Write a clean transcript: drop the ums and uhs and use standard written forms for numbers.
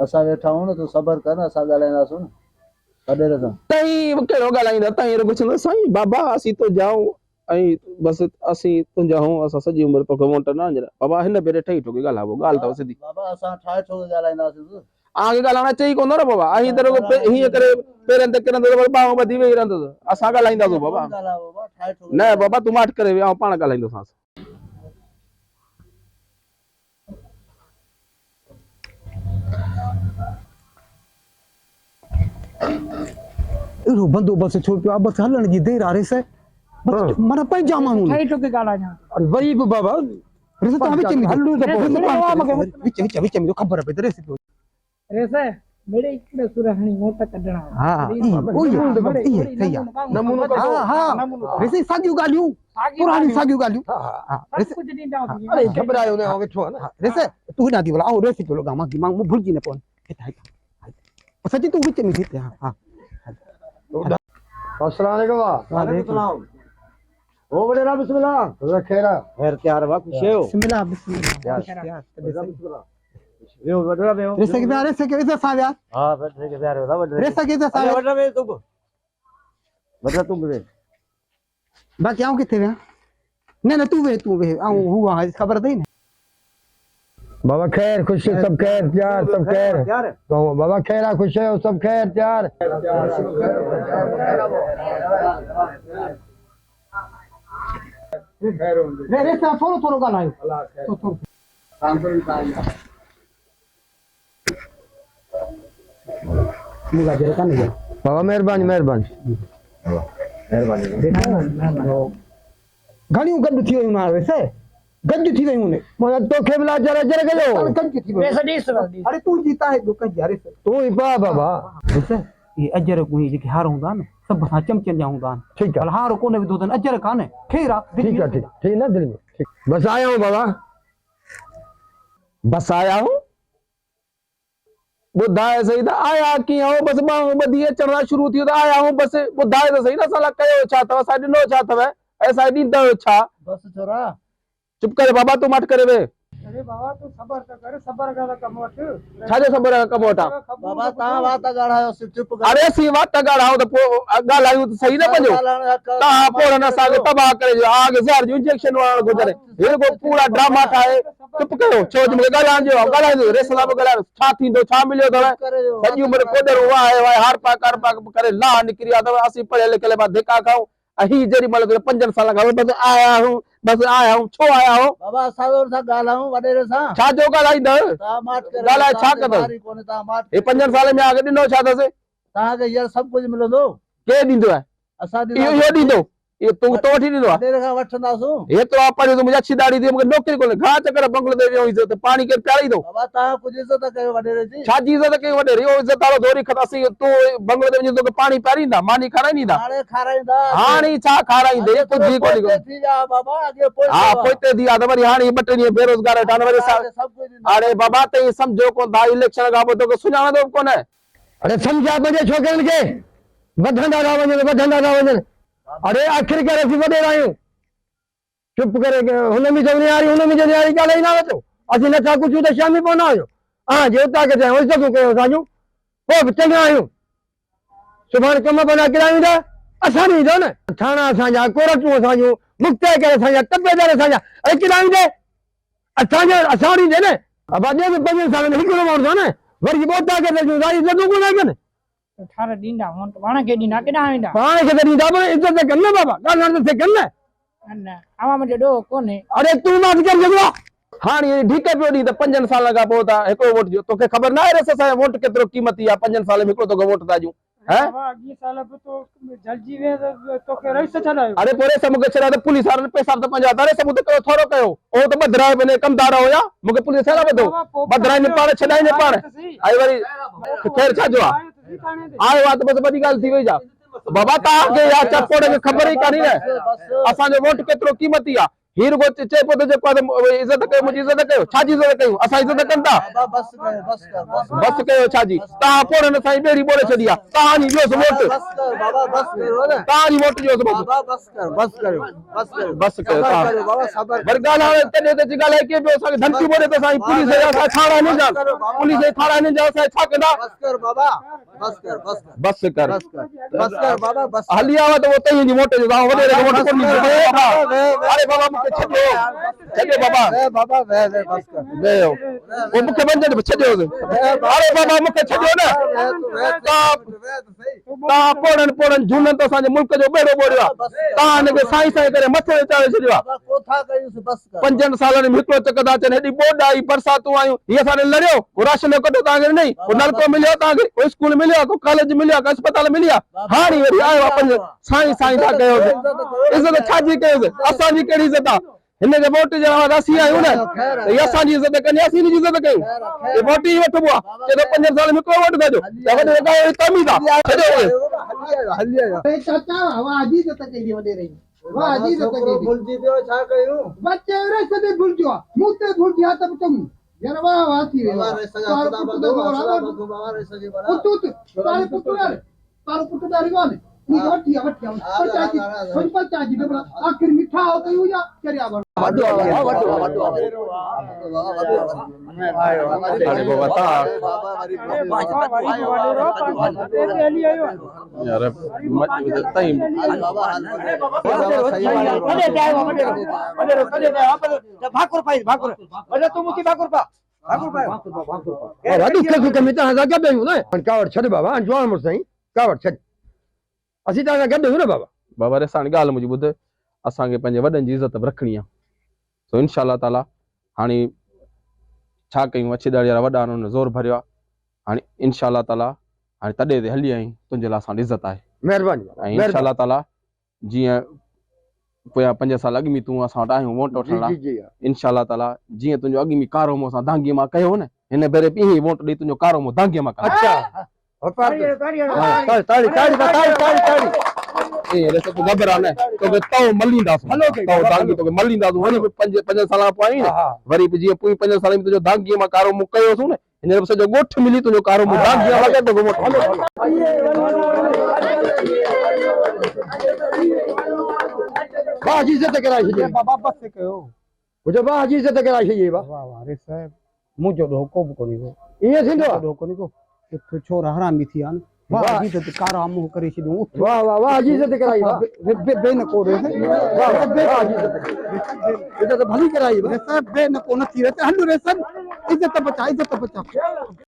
असा वेठा हूं न, तू सबर कर न, असा गालाइंदासूं न वडेरे सां। तई केड़ो गालाइंदा तई रो कुछ न साईं बाबा असी तो जाऊं आई बस असी तुंजा हूं असा सजी उम्र तो वोट ना अंजरा बाबा हिन बेरे ठई ठोके गालावो गाल तो सीधी बाबा असा ठाए ठोके गालाइंदासूं। आगे गालाना चाहिए कोन रे बाबा आई तेरे को ही करे पेरन तक न तो बाहो बदी वे रहंदो असा गालाइंदा सो बाबा बाबा ठाए ठोके न बाबा तू माठ करे वे पाण गालाइंदो सास एरो बंदोबस्त छो पियो बस हलण जी देर आ रही से मन पे जामा हूं ठई ठोके गालाइना अरे वही बाबा रे तो विच में हलू तो विच में तो खबर पे रे से रेसे मेरे इकडे सुरहणी मोटा कढणा हां ओ ये सही नमूनो हां हां रे सागियो गालियो पुरानी सागियो गालियो हां रे कुछ नहीं दाव अरे घबरायो ने होवे छो ना रे तू ना दी बोला आओ रे से गामा दिमाग में भूल जी ने पोन सच्ची तू विच में थी हां हां अस्सलाम वालेकुम। वालेकुम सलाम। ओ बड़ेरा बिस्मिल्लाह। तुझा खैर त्यार वा खुश हो? बिस्मिल्लाह बिस्मिल्लाह बिस्मिल्लाह। वेओ बड़ेरा वेओ। रे से के साव्या हां बैठे के प्यारे होला बड़ेरा। रे से के साव्या बड़ेरा वे तू बड़ेरा तू वे बाकी आऊं किथे वे न तू वे आऊं हुआ खबर दई न बाबा खैर खुश है सब खैर प्यार सब खैर तो बाबा खैरा खुश है सब खैर प्यार रे थोड़ो गालायो थोड़ो मुगा जरा कान गया बाबा मेहरबानी मेहरबानी घणी गड थी वई ना वैसे गज थी वई ने मन तो खेबला जरा जरा गयो गज थी वई रेसे दी सदी अरे तू जीता है दुकान यार तू ही पा बाबा वैसे ये अजर कोई जे हार होंदा न सब सा चमचन जा होंदा ठीक है हार कोने भी दो दिन अजर काने खेरा ठीक है ठीक ना दिल में ठीक बस आया हूं बाबा बस आया हूं बुधाए सही था आया की हो बस बाहो बदी चढ़ना शुरू थी तो आया हूं बस बुधाए तो सही ना साला कयो छा तव साइड नो छा तव ऐसा दी छा बस छोरा चुप करे बाबा तू मत करे वे अरे बाबा तू सबर तो कर सबर का कम वठ छाजे सबर कमोटा बाबा ता वात गाढ़ायो चुप कर। अरे सी वात गाढ़ाओ तो गालायू तो सही ना बजो ता पोर ना साग तबाह करे जो आग जहर जो इंजेक्शन वाला गुजरे ये को पूरा ड्रामा ठाए चुप करो छोज में गालां जो रे सलाम गला छा थींदो छा मिलियो तव सजी उम्र कोडर हुआ है वाय हार पा करे ला निकरिया तव असी पढ़े लिखले बा धिका खाऊं अही जरी मल 5 साल का बस आया हूं छो आया हो बाबा सावर सा गालाऊं वडेरे सा छा जो गालाइंदा ता माट करे गाला छा कदो कोने ता माट ए 5 साल में आगे दिनो छा दसे ता के यार सब कुछ मिलंदो के दिंदो है असा दी यो दिंदो ये तू तो वठी दिंदो वडेरे का वठंदासू ये तो आप जो मुझे अच्छी दाढ़ी दी मुझे नौकरी को घा चक्कर बंगलो दे वियो इज्जत पानी के प्यारी दो बाबा ता कुछ इज्जत कयो वडेरे जी छा जी इज्जत के वडे रियो इज्जत वालो दोरी खतासी तू बंगलो दे वियो तो पानी प्यारींदा मानी खाराईंदा हाणे खाराईंदा हाणी छा खाराईंदे कुछ जी कोनी को थी जा बाबा आगे पोइ हां पोइते दिया त वरी हाणी बटनी बेरोजगार ठान वरी सब कुछ अरे बाबा ते समझो को दा इलेक्शन का तो सुजाना दो कोने अरे समझा मुझे छोकरन के वधंदा ना अरे आखिर के रसी वडे आयो चुप करे के हुन में जवनी आ रही हुन में जने आ रही गाले ना तो असि न था कुछ तो शामी पना आयो हां जेवता के हो सको के साजू हो चंगा आयो सुभान कम बना किराईंदा असा नहीं दो न थाना असा जा कोरटू असा जो मुक्ते के असा जा तबेदार असा जा अरे किराईंदे असा जो असा नहीं दे न अब अजे 5 साल में हिकड़ो मार दो न वरी बोता के जो दाई जदू को ना के थारे दींदा हुन वाणा के दीना केडा आवेंदा पाण के दींदा पर इज्जत करना बाबा गाल से करना अन्ना आवा मुझे डो कोने अरे तू मत कर जगवा हाणी ढीके पियो दी त 5 साल का पोता एको वोट जो तोके खबर ना है रे सा वोट केतरो कीमती आ 5 साल में को तो वोट दाजू हैं बाबा अगी साल पे तो जलजी वे तो के रही से चलायो अरे पोरे समुके छरा तो पुलिस वाले पैसा तो 50 तारे सब तो कयो थोरो कयो ओ तो बदराय बने कमदार होया मुके पुलिस वाला बदो बदराय ने पाड़े छडाई ने पाड़े आई वरी खैर छा जो आए बात बस बड़ी गाल थी वई जा बाबा ता के या चपोड़े के खबर ही कानी रे असा जो वोट केतरो कीमती आ हीर को चे पोते जे पाद इज्जत कयो मुजी इज्जत कयो छाजी इज्जत कयो असा इज्जत कंदा बस कर बस कर बस कयो छाजी ता पोरन साई बेड़ी बोले छडिया तानी जो वोट बस कर बाबा बस करो ना तानी वोट जो बाबा बस करो बस करो बस कयो ता बाबा सबर बरगाला तने ते जिगाला के बे सा धमकी बोले तो साई पुलिस या सा थाना नहीं जा पुलिस थाना नहीं जा सा छा कंदा बस कर बाबा बस कर बस कर बाबा बस हलिया वा तो वो तई जी वोट जा वडे वोट को नहीं अरे बाबा मुके छडो बाबा बाबा वे बस कर वे वो मुके बंदे छडो अरे बाबा मुके छडो ना ता पोरन झूनन तो साजे मुल्क जो बेड़ो बोड़िया ता ने के साई करे मथे चाले छडिया कोठा कयूं बस कर 5 सालन में हिकड़ो चकदा चन हेडी बोड आई बरसातू आयो ये सारे लड़ियो वो राशन कटो तागे नहीं वो नलको मिलियो तागे वो स्कूल मिलियो को कॉलेज मिलियो को अस्पताल मिलिया हानी वरी आयो अपन साई ता कयो इज्जत छाजी कयो असा जी केड़ी इज्जत हिन के वोट जे रासी आयो ना ये असा जी इज्जत कनी असी जी इज्जत कयो ये वोट ही वठबो के 5 साल में को वोट दजो वडे का कमी था छडो हलिया चाचा हवा आजी इज्जत कई वडे रही वाह आजी इज्जत कई भूल जी दियो छा कयूं बच्चे रे सदे भूल जो मुते भूल दिया तब तुम यार वाह वाह थी रे बाबा रे सगा बाबा रे सगे बड़ा तू तारे पुत्र दारी वाले नी वटिया चाची दे बड़ा आखिर मीठा हो तो या चरिया बड़ अरे बाबा ता यार तई भाकुर पाई भाकुर अरे तुम की भाकुर पा वाडू के में ता जा गबे ना कावड़ छड बाबा जवान मुसई कावड़ छड असी ता गबे ना बाबा बाबा रे साण गाल मुजी बुध असा के पंजे वडन जी इज्जत रखणी है तो इंशाल्लाह ताला हानी छा कयूं अच्छी दाड़ी वाला वडा ने जोर भरियो हानी इंशाल्लाह ताला हानी तडे ते हली आई तुंजे ला सां इज्जत है मेहरबानी इंशाल्लाह ताला जिया पोया 5 साल अगमी तू असा आयो वोट वठला इंशाल्लाह ताला जिया तुंजो अगमी कारो मो सा दांगी मा कयो ने हिने बेरे पी वोट दी तुंजो कारो मो दांगी मा अच्छा ताड़ी ए रे तो घबरा ने तो तो मलिंदा तो दांगी तो मलिंदा वरी 5 साल पाई वरी जी 5 साल में तुंजो दांगी मा कारो मो कयो सु ने हिने सजो गोठ मिली तुंजो कारो मो दांगी मा के तो वोट बाजी इज्जत कराई छे बाबा बस कयो मुझे बाजी इज्जत कराई छे वाह वाह रे साहब मुजो ढोको कोनी को ये थिंदो ढोको नी को तो छोरा हरामी थी आन वाह जी तो कारा मुंह करे छडू वाह वाह वाह जी इज्जत कराई वाह बे न को रे वाह बे इज्जत भली कराई रे साहब बे न को न थी रे हल्लू रे सब इज्जत बचा